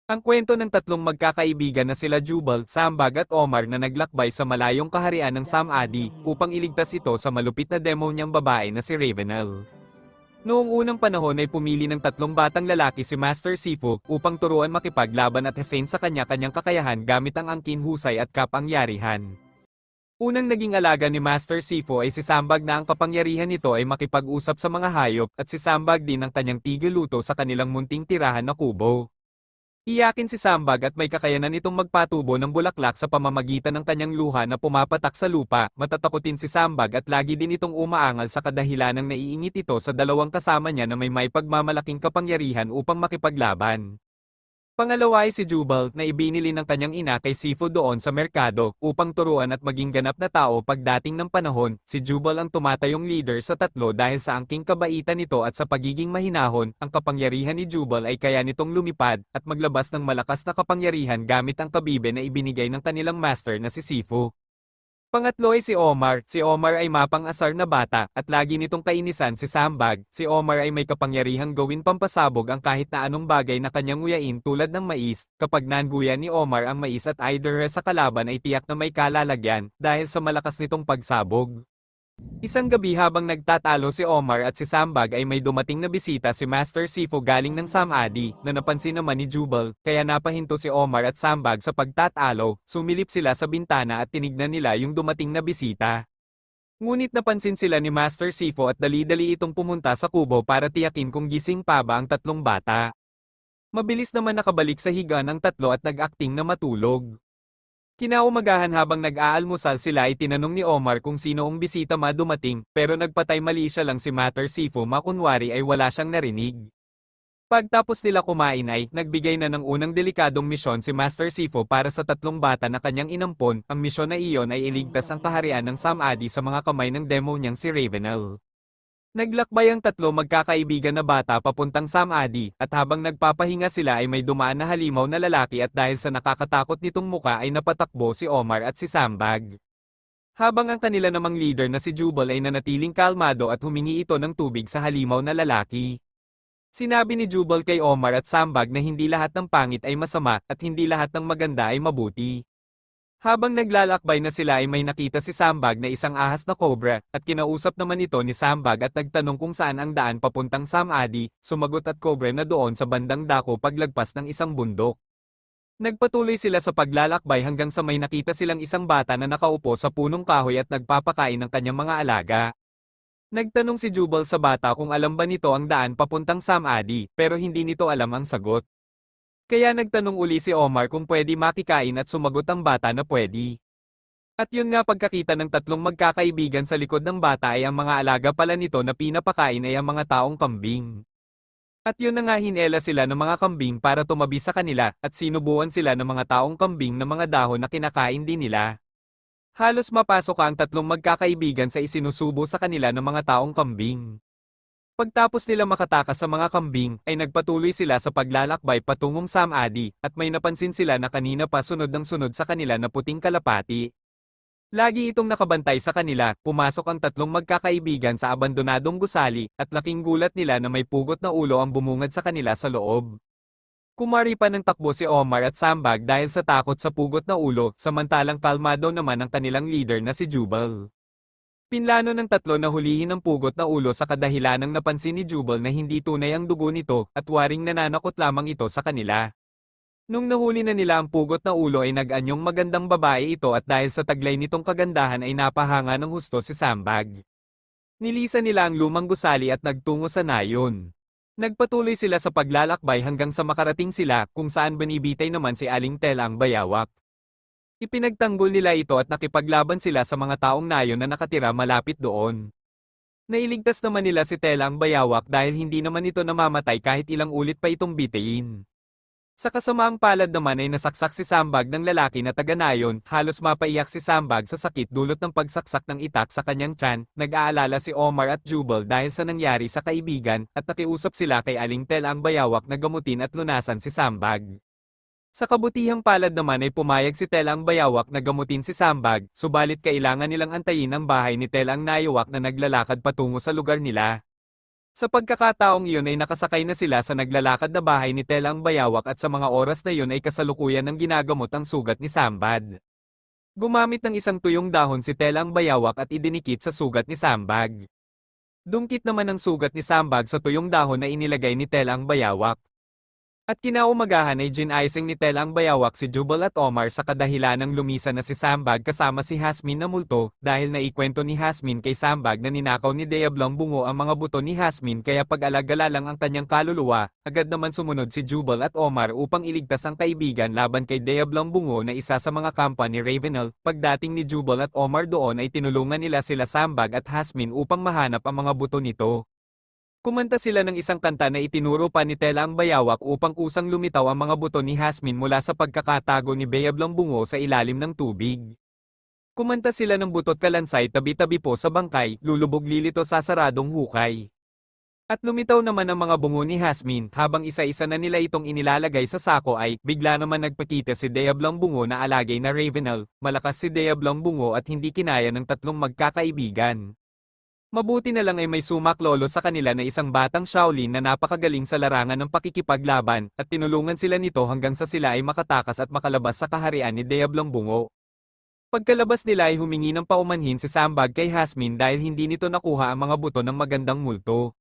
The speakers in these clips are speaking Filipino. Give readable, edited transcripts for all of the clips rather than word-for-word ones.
Ang kwento ng tatlong magkakaibigan na sila Jubal, Sambag at Omar na naglakbay sa malayong kaharian ng Samadi upang iligtas ito sa malupit na demonyang babae na si Ravenel. Noong unang panahon ay pumili ng tatlong batang lalaki si Master Sifu upang turuan makipaglaban at hasain sa kanya-kanyang kakayahan gamit ang angkin husay at kapangyarihan. Unang naging alaga ni Master Sifu ay si Sambag na ang kapangyarihan nito ay makipag-usap sa mga hayop at si Sambag din ang kanyang tigil-luto sa kanilang munting tirahan na kubo. Iyakin si Sambag at may kakayanan itong magpatubo ng bulaklak sa pamamagitan ng kanyang luha na pumapatak sa lupa, matatakutin si Sambag at lagi din itong umaangal sa kadahilanang naiingit ito sa dalawang kasama niya na may pagmamalaking kapangyarihan upang makipaglaban. Pangalawa ay si Jubal na ibinili ng kanyang ina kay Sifu doon sa merkado upang turuan at maging ganap na tao pagdating ng panahon. Si Jubal ang tumatayong leader sa tatlo dahil sa angking kabaitan nito at sa pagiging mahinahon. Ang kapangyarihan ni Jubal ay kaya nitong lumipad at maglabas ng malakas na kapangyarihan gamit ang kabibe na ibinigay ng kanilang master na si Sifu. Pangatlo ay si Omar. Si Omar ay mapang-asar na bata at lagi nitong kainisan si Sambag. Si Omar ay may kapangyarihang gawin pampasabog ang kahit na anong bagay na kanyang nguyain tulad ng mais. Kapag nanguya ni Omar ang mais at either sa kalaban ay tiyak na may kalalagyan dahil sa malakas nitong pagsabog. Isang gabi habang nagtatalo si Omar at si Sambag ay may dumating na bisita si Master Sifu galing ng Samadi na napansin naman ni Jubal, kaya napahinto si Omar at Sambag sa pagtatalo, sumilip sila sa bintana at tinignan nila yung dumating na bisita. Ngunit napansin sila ni Master Sifu at dali-dali itong pumunta sa kubo para tiyakin kung gising pa ba ang tatlong bata. Mabilis naman nakabalik sa higa ng tatlo at nag-akting na matulog. Kinaumagahan habang nag-aalmusal sila ay tinanong ni Omar kung sino ang bisita dumating, pero nagpatay mali siya lang si Master Sifu makunwari ay wala siyang narinig. Pagtapos nila kumain ay, nagbigay na ng unang delikadong misyon si Master Sifu para sa tatlong bata na kanyang inampon. Ang misyon na iyon ay iligtas ang kaharian ng Samadi sa mga kamay ng demonyang si Ravenel. Naglakbay ang tatlo magkakaibigan na bata papuntang Samadi, at habang nagpapahinga sila ay may dumaan na halimaw na lalaki at dahil sa nakakatakot nitong muka ay napatakbo si Omar at si Sambag. Habang ang kanila namang leader na si Jubal ay nanatiling kalmado at humingi ito ng tubig sa halimaw na lalaki. Sinabi ni Jubal kay Omar at Sambag na hindi lahat ng pangit ay masama at hindi lahat ng maganda ay mabuti. Habang naglalakbay na sila ay may nakita si Sambag na isang ahas na cobra, at kinausap naman ito ni Sambag at nagtanong kung saan ang daan papuntang Samadi. Sumagot at cobra na doon sa bandang dako paglagpas ng isang bundok. Nagpatuloy sila sa paglalakbay hanggang sa may nakita silang isang bata na nakaupo sa punong kahoy at nagpapakain ng kanyang mga alaga. Nagtanong si Jubal sa bata kung alam ba nito ang daan papuntang Samadi, pero hindi nito alam ang sagot. Kaya nagtanong uli si Omar kung pwede makikain at sumagot ang bata na pwede. At yun nga, pagkakita ng tatlong magkakaibigan sa likod ng bata ay ang mga alaga pala nito na pinapakain ay ang mga taong kambing. At yun na nga, hinela sila ng mga kambing para tumabi sa kanila at sinubuan sila ng mga taong kambing ng mga dahon na kinakain din nila. Halos mapasok ang tatlong magkakaibigan sa isinusubo sa kanila ng mga taong kambing. Pagtapos nila makatakas sa mga kambing, ay nagpatuloy sila sa paglalakbay patungong Samadi, at may napansin sila na kanina pa sunod ng sunod sa kanila na puting kalapati. Lagi itong nakabantay sa kanila. Pumasok ang tatlong magkakaibigan sa abandonadong gusali, at laking gulat nila na may pugot na ulo ang bumungad sa kanila sa loob. Kumari pa ng takbo si Omar at Sambag dahil sa takot sa pugot na ulo, samantalang kalmado naman ang kanilang leader na si Jubal. Pinlano ng tatlo na hulihin ang pugot na ulo sa kadahilanang napansin ni Jubal na hindi tunay ang dugo nito at waring nananakot lamang ito sa kanila. Nung nahuli na nila ang pugot na ulo ay nag-anyong magandang babae ito at dahil sa taglay nitong kagandahan ay napahanga ng husto si Sambag. Nilisan nila ang lumang gusali at nagtungo sa nayon. Nagpatuloy sila sa paglalakbay hanggang sa makarating sila kung saan banibitay naman si Aling Tela ang bayawak. Ipinagtanggol nila ito at nakipaglaban sila sa mga taong nayon na nakatira malapit doon. Nailigtas naman nila si Tela ang bayawak dahil hindi naman ito namamatay kahit ilang ulit pa itong bitayin. Sa kasamaang palad naman ay nasaksak si Sambag ng lalaki na taga-nayon, halos mapaiyak si Sambag sa sakit dulot ng pagsaksak ng itak sa kanyang tiyan. Nag-aalala si Omar at Jubal dahil sa nangyari sa kaibigan, at nakiusap sila kay Aling Tela ang bayawak na gamutin at lunasan si Sambag. Sa kabutihang palad naman ay pumayag si Tela ang bayawak na gamutin si Sambag, subalit kailangan nilang antayin ang bahay ni Tela ang nayawak na naglalakad patungo sa lugar nila. Sa pagkakataong iyon ay nakasakay na sila sa naglalakad na bahay ni Tela ang Bayawak at sa mga oras na iyon ay kasalukuyan ng ginagamot ang sugat ni Sambad. Gumamit ng isang tuyong dahon si Tela ang Bayawak at idinikit sa sugat ni Sambag. Dumkit naman ang sugat ni Sambag sa tuyong dahon na inilagay ni Tela ang Bayawak. At kinaumagahan ay ginayasing ni Tela ang Bayawak si Jubal at Omar sa kadahilanang lumisan na si Sambag kasama si Hasmin na multo dahil naikwento ni Hasmin kay Sambag na ninakaw ni Diablong Bungo ang mga buto ni Hasmin kaya pag-alagala lang ang kanyang kaluluwa, agad naman sumunod si Jubal at Omar upang iligtas ang kaibigan laban kay Diablong Bungo na isa sa mga kampa ni Ravenel. Pagdating ni Jubal at Omar doon ay tinulungan nila sila Sambag at Hasmin upang mahanap ang mga buto nito. Kumanta sila ng isang kanta na itinuro pa ni Tela ang Bayawak upang kusang lumitaw ang mga buto ni Hasmin mula sa pagkakatago ni Diablong Bungo sa ilalim ng tubig. Kumanta sila ng butot kalansay tabi-tabi po sa bangkay, lulubog lilito sa saradong hukay. At lumitaw naman ang mga bungo ni Hasmin, habang isa-isa na nila itong inilalagay sa sako ay, bigla naman nagpakita si Diablong Bungo na alagay na Ravenel, malakas si Diablong Bungo at hindi kinaya ng tatlong magkakaibigan. Mabuti na lang ay may sumaklolo sa kanila na isang batang Shaolin na napakagaling sa larangan ng pakikipaglaban, at tinulungan sila nito hanggang sa sila ay makatakas at makalabas sa kaharian ni Diablong Bungo. Pagkalabas nila ay humingi ng paumanhin si Sambag kay Hasmin dahil hindi nito nakuha ang mga buto ng magandang multo.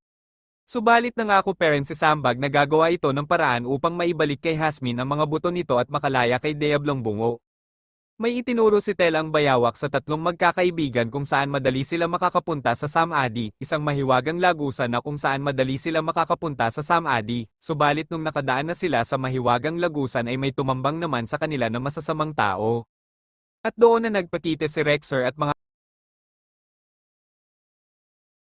Subalit nangako pa rin si Sambag na gagawa ito ng paraan upang maibalik kay Hasmin ang mga buto nito at makalaya kay Diablong Bungo. May itinuro si Tela ang Bayawak sa tatlong magkakaibigan kung saan madali sila makakapunta sa Samadi, isang mahiwagang lagusan na kung saan madali sila makakapunta sa Samadi, subalit nung nakadaan na sila sa mahiwagang lagusan ay may tumambang naman sa kanila na masasamang tao. At doon na nagpakita si Rexer at mga